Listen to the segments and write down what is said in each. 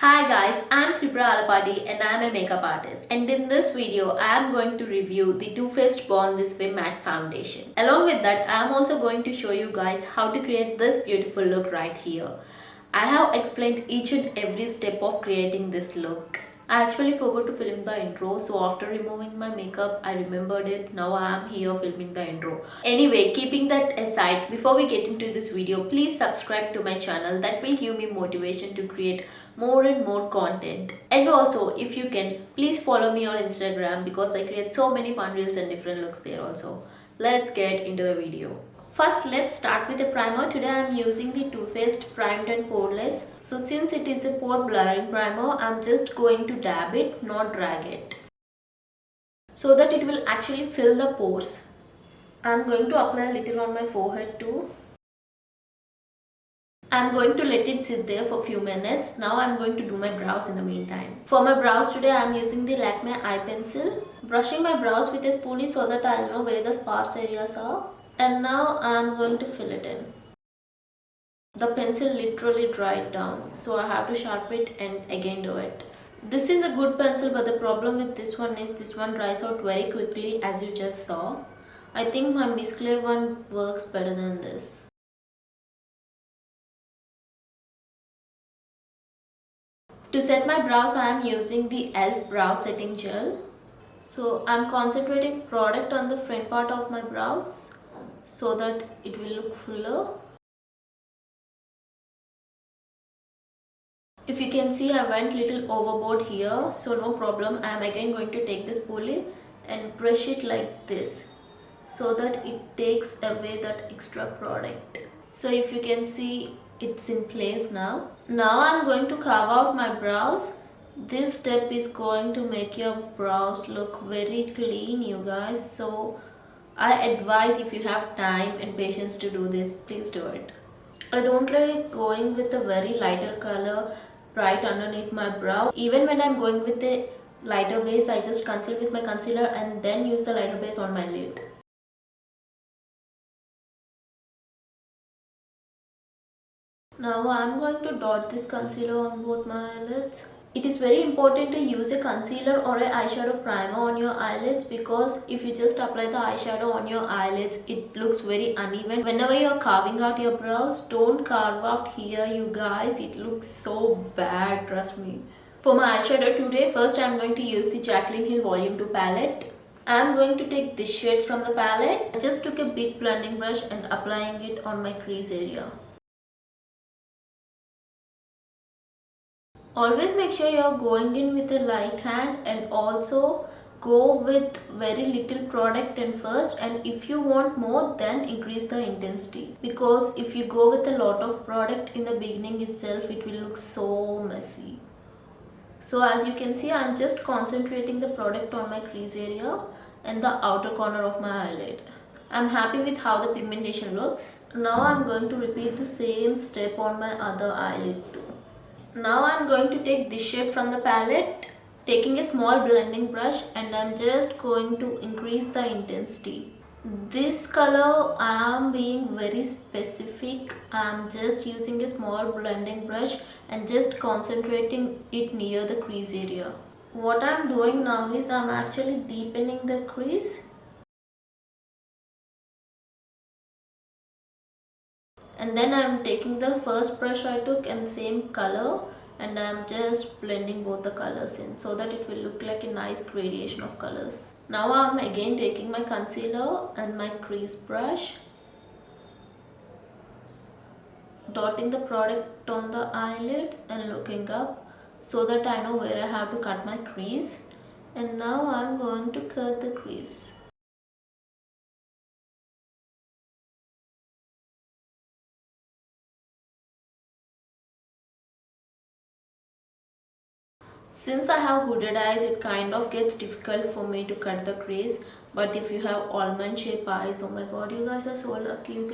Hi guys, I'm Tripura Alapati and I'm a makeup artist. And in this video, I am going to review the Too Faced Born This Way Matte Foundation. Along with that, I am also going to show you guys how to create this beautiful look right here. I have explained each and every step of creating this look. I actually forgot to film the intro, so after removing my makeup, I remembered it. Now I am here filming the intro. Anyway, keeping that aside, before we get into this video, please subscribe to my channel. That will give me motivation to create more and more content. And also, if you can, please follow me on Instagram because I create so many fun reels and different looks there also. Let's get into the video. First, let's start with the primer. Today I am using the Too Faced Primed and Poreless. So since it is a pore blurring primer, I am just going to dab it, not drag it, so that it will actually fill the pores. I am going to apply a little on my forehead too. I am going to let it sit there for a few minutes. Now I am going to do my brows in the meantime. For my brows today I am using the Lakme eye pencil. Brushing my brows with a spoolie so that I will know where the sparse areas are. And now I am going to fill it in. The pencil literally dried down, so I have to sharpen it and again do it. This is a good pencil, but the problem with this one is this one dries out very quickly, as you just saw. I think my Miss Clear one works better than this. To set my brows, I am using the e.l.f. brow setting gel. So I am concentrating product on the front part of my brows so that it will look fuller. If you can see, I went little overboard here, so no problem. I am again going to take this spoolie and brush it like this so that it takes away that extra product. So if you can see, it's in place now. Now I'm going to carve out my brows. This step is going to make your brows look very clean, you guys. So I advise, if you have time and patience to do this, please do it. I don't like going with a very lighter color right underneath my brow. Even when I'm going with a lighter base, I just conceal with my concealer and then use the lighter base on my lid. Now I'm going to dot this concealer on both my eyelids. It is very important to use a concealer or an eyeshadow primer on your eyelids, because if you just apply the eyeshadow on your eyelids, it looks very uneven. Whenever you're carving out your brows, don't carve out here, you guys. It looks so bad, trust me. For my eyeshadow today, first I'm going to use the Jaclyn Hill Volume 2 palette. I'm going to take this shade from the palette. I just took a big blending brush and applying it on my crease area. Always make sure you're going in with a light hand, and also go with very little product in first, and if you want more, then increase the intensity, because if you go with a lot of product in the beginning itself, it will look so messy. So as you can see, I'm just concentrating the product on my crease area and the outer corner of my eyelid. I'm happy with how the pigmentation looks. Now I'm going to repeat the same step on my other eyelid too. Now I'm going to take this shade from the palette, taking a small blending brush, and I'm just going to increase the intensity. This color I am being very specific. I am just using a small blending brush and just concentrating it near the crease area. What I am doing now is I am actually deepening the crease. And then I am taking the first brush I took and same color, and I am just blending both the colors in so that it will look like a nice gradation of colors. Now I am again taking my concealer and my crease brush, dotting the product on the eyelid and looking up so that I know where I have to cut my crease. And now I am going to cut the crease. Since I have hooded eyes, it kind of gets difficult for me to cut the crease. But if you have almond shape eyes, oh my god, you guys are so lucky. You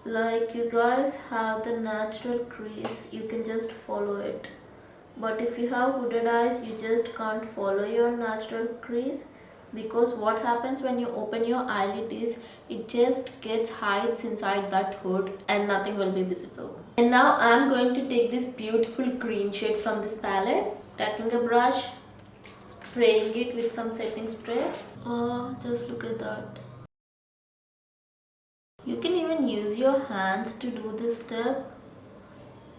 can, like, you guys have the natural crease, you can just follow it. But if you have hooded eyes, you just can't follow your natural crease. because what happens when you open your eyelid is it just gets hides inside that hood and nothing will be visible. And now I'm going to take this beautiful green shade from this palette, taking a brush, spraying it with some setting spray. Oh, just look at that. You can even use your hands to do this step,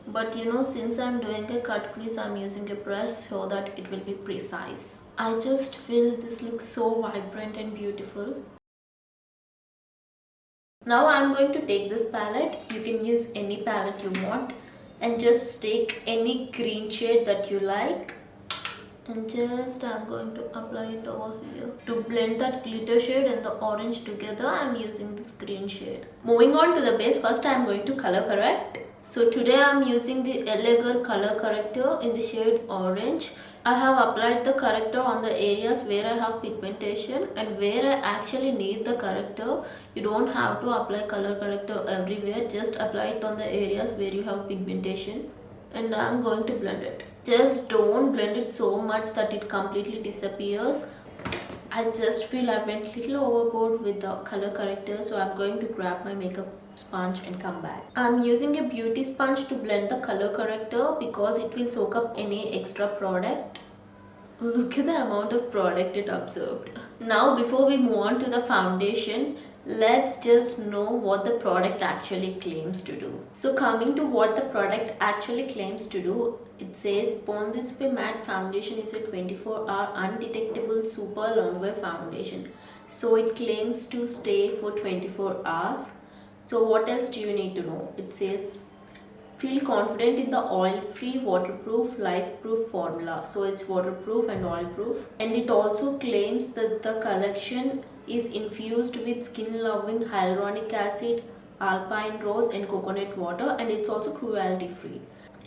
but since I'm doing a cut crease, I'm using a brush so that it will be precise. I just feel this looks so vibrant and beautiful. Now I'm going to take this palette, you can use any palette you want, and just take any green shade that you like, and just I'm going to apply it over here. To blend that glitter shade and the orange together, I'm using this green shade. Moving on to the base, first I'm going to color correct. So today I'm using the LA Girl color corrector in the shade orange. I have applied the corrector on the areas where I have pigmentation, and where I actually need the corrector, you don't have to apply color corrector everywhere, just apply it on the areas where you have pigmentation. And I'm going to blend it. Just don't blend it so much that it completely disappears. I just feel I went little overboard with the color corrector, so I'm going to grab my makeup sponge and come back. I'm using a beauty sponge to blend the color corrector because it will soak up any extra product. Look at the amount of product it absorbed. Now before we move on to the foundation, let's just know what the product actually claims to do. So coming to what the product actually claims to do, it says Pon This Way Matte Foundation is a 24-hour undetectable super longwear foundation. So it claims to stay for 24 hours. So what else do you need to know? It says feel confident in the oil-free, waterproof, life-proof formula. So it's waterproof and oil-proof. And it also claims that the collection is infused with skin-loving hyaluronic acid, alpine rose and coconut water, and it's also cruelty-free.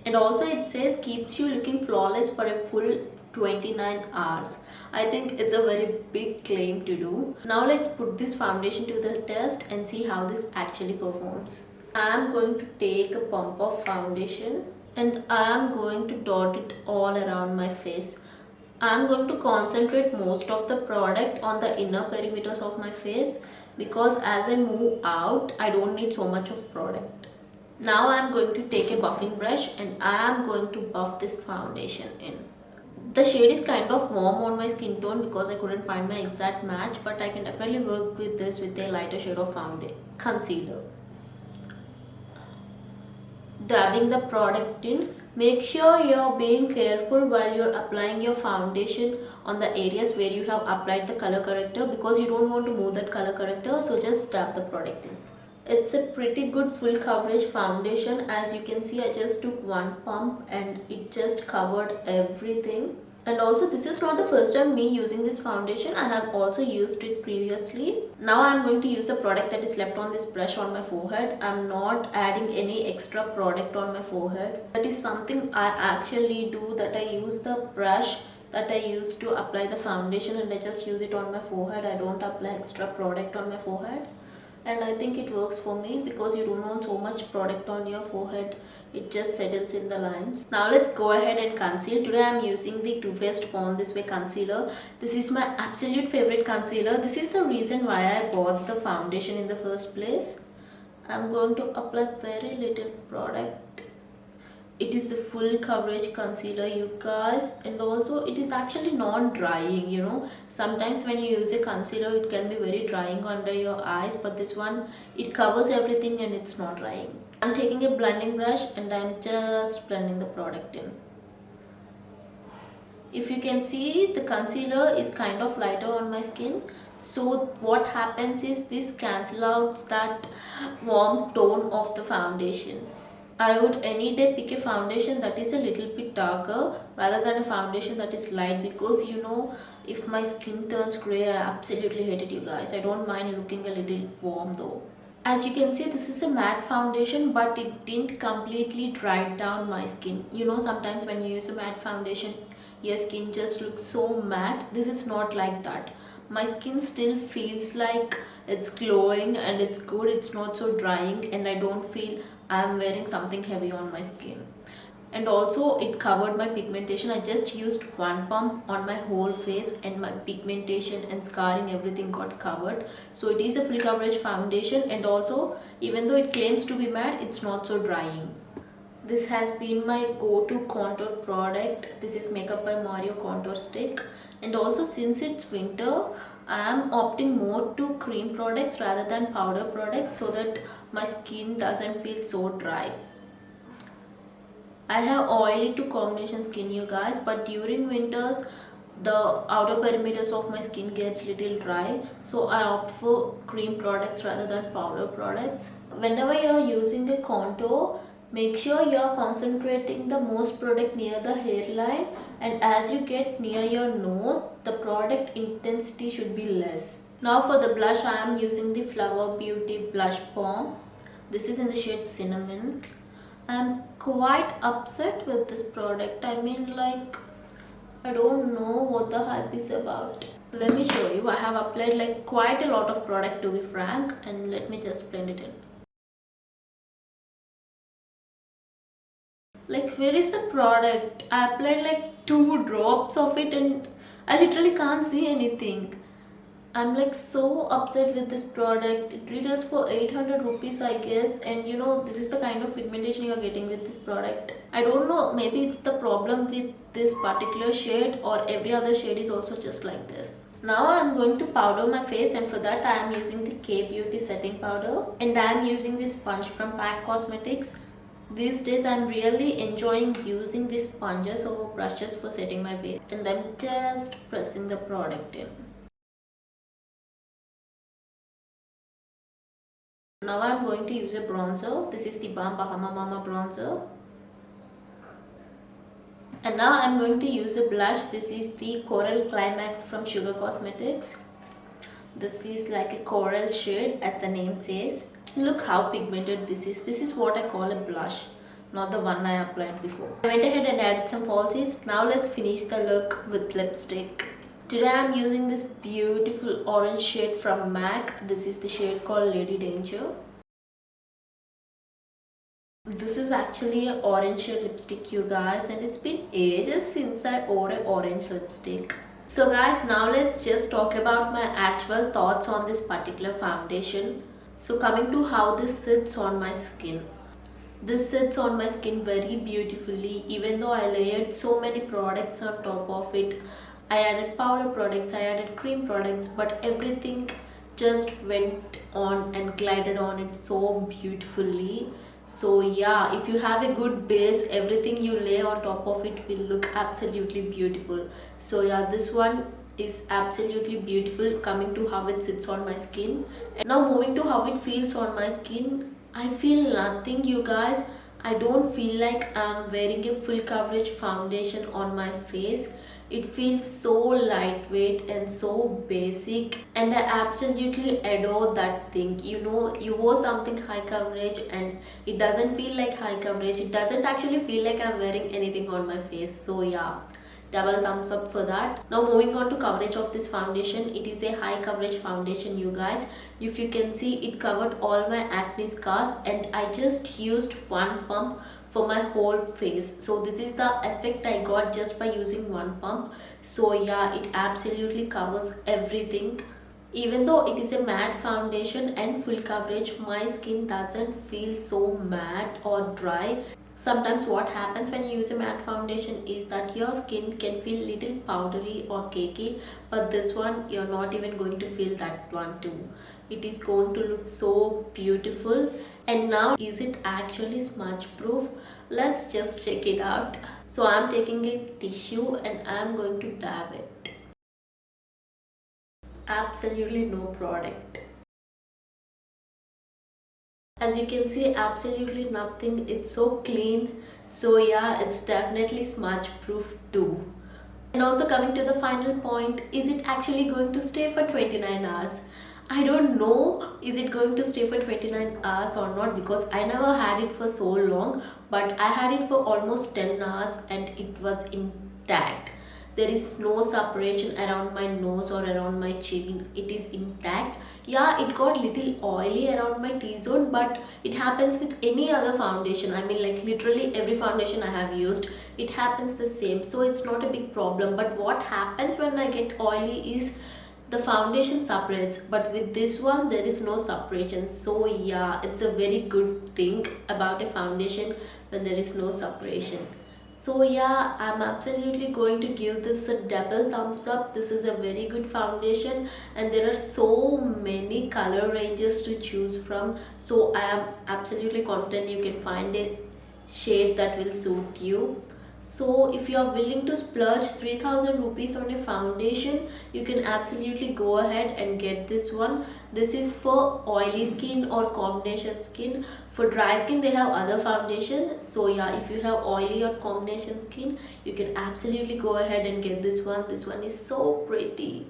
And also it says keeps you looking flawless for a full 29 hours. I think it's a very big claim to do. Now let's put this foundation to the test and see how this actually performs. I am going to take a pump of foundation and I am going to dot it all around my face. I am going to concentrate most of the product on the inner perimeters of my face because as I move out, I don't need so much of product. Now I am going to take a buffing brush and I am going to buff this foundation in. The shade is kind of warm on my skin tone because I couldn't find my exact match, but I can definitely work with this with a lighter shade of concealer. Dabbing the product in. Make sure you're being careful while you're applying your foundation on the areas where you have applied the color corrector because you don't want to move that color corrector, so just dab the product in. It's a pretty good full coverage foundation. As you can see, I just took one pump and it just covered everything. And also this is not the first time me using this foundation. I have also used it previously. Now I'm going to use the product that is left on this brush on my forehead. I'm not adding any extra product on my forehead. That is something I actually do, that I use the brush that I use to apply the foundation and I just use it on my forehead. I don't apply extra product on my forehead. And I think it works for me because you don't want so much product on your forehead. It just settles in the lines. Now let's go ahead and conceal. Today I'm using the Too Faced Pon This Way concealer. This is my absolute favorite concealer. This is the reason why I bought the foundation in the first place. I'm going to apply very little product. It is the full coverage concealer, you guys, and also it is actually non-drying. Sometimes when you use a concealer it can be very drying under your eyes, but this one, it covers everything and it's not drying. I'm taking a blending brush and I'm just blending the product in. If you can see, the concealer is kind of lighter on my skin, so what happens is this cancels out that warm tone of the foundation. I would any day pick a foundation that is a little bit darker rather than a foundation that is light, because if my skin turns grey, I absolutely hate it, you guys. I don't mind looking a little warm though. As you can see, this is a matte foundation, but it didn't completely dry down my skin. Sometimes when you use a matte foundation, your skin just looks so matte. This is not like that. My skin still feels like it's glowing and it's good. It's not so drying and I don't feel I'm wearing something heavy on my skin. and also it covered my pigmentation. I just used one pump on my whole face and my pigmentation and scarring, everything got covered. So it is a full coverage foundation, and also even though it claims to be matte, it's not so drying. This has been my go-to contour product. This is Makeup by Mario contour stick, and also since it's winter, I am opting more to cream products rather than powder products so that my skin doesn't feel so dry. I have oily to combination skin, you guys, but during winters the outer perimeters of my skin gets little dry, so I opt for cream products rather than powder products. Whenever you are using a contour, make sure you are concentrating the most product near the hairline, and as you get near your nose, the product intensity should be less. Now for the blush, I am using the Flower Beauty Blush Bomb. This is in the shade Cinnamon. I am quite upset with this product. I mean, like, I don't know what the hype is about. Let me show you. I have applied like quite a lot of product, to be frank, and let me just blend it in. Like, where is the product? I applied like 2 drops of it and I literally can't see anything. I'm like so upset with this product. It retails for 800 rupees, I guess, and you know, this is the kind of pigmentation you're getting with this product. I don't know, maybe it's the problem with this particular shade, or every other shade is also just like this. Now I'm going to powder my face, and for that I am using the K-Beauty setting powder, and I am using this sponge from PAC Cosmetics. These days I'm really enjoying using these sponges over brushes for setting my base, and I'm just pressing the product in. Now I'm going to use a bronzer. This is the Balm Bahama Mama bronzer. And now I'm going to use a blush. This is the Coral Climax from Sugar Cosmetics. This is like a coral shade, as the name says. Look how pigmented this is. This is what I call a blush, not the one I applied before. I went ahead and added some falsies. Now let's finish the look with lipstick. Today I am using this beautiful orange shade from MAC. This is the shade called Lady Danger. This is actually an orange shade lipstick, you guys, and it's been ages since I wore an orange lipstick. So guys, now let's just talk about my actual thoughts on this particular foundation. So coming to how this sits on my skin. This sits on my skin very beautifully, even though I layered so many products on top of it. I added powder products, I added cream products, but everything just went on and glided on it so beautifully. So yeah, if you have a good base, everything you lay on top of it will look absolutely beautiful. So yeah, this one is absolutely beautiful coming to how it sits on my skin. And now moving to how it feels on my skin, I feel nothing, you guys. I don't feel like I'm wearing a full coverage foundation on my face. It feels so lightweight and so basic, and I absolutely adore that thing. You know, you wore something high coverage and it doesn't feel like high coverage. It doesn't actually feel like I'm wearing anything on my face. So yeah, double thumbs up for that. Now moving on to coverage of this foundation. It is a high coverage foundation, you guys. If you can see, it covered all my acne scars, and I just used one pump for my whole face. So this is the effect I got just by using one pump. So yeah, it absolutely covers everything. Even though it is a matte foundation and full coverage, my skin doesn't feel so matte or dry. Sometimes what happens when you use a matte foundation is that your skin can feel little powdery or cakey, but this one you're not even going to feel that one too. It is going to look so beautiful. And now, is it actually smudge proof? Let's just check it out. So I'm taking a tissue and I'm going to dab it. Absolutely no product. As you can see, absolutely nothing. It's so clean. So yeah, it's definitely smudge proof too. And also coming to the final point, is it actually going to stay for 29 hours? I don't know is it going to stay for 29 hours or not, because I never had it for so long, but I had it for almost 10 hours and it was intact. there is no separation around my nose or around my chin. It is intact. Yeah, it got little oily around my T-zone, but it happens with any other foundation. I mean, like literally every foundation I have used, it happens the same, so it's not a big problem. But what happens when I get oily is the foundation separates, but with this one there is no separation. So yeah, it's a very good thing about a foundation when there is no separation. So yeah, I'm absolutely going to give this a double thumbs up. This is a very good foundation, and there are so many color ranges to choose from, so I am absolutely confident you can find a shade that will suit you. So if you are willing to splurge 3000 rupees on a foundation, you can absolutely go ahead and get this one. This is for oily skin or combination skin. For dry skin they have other foundation. So yeah, if you have oily or combination skin, you can absolutely go ahead and get this one. This one is so pretty.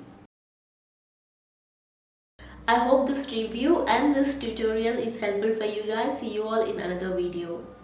I hope this review and this tutorial is helpful for you guys. See you all in another video.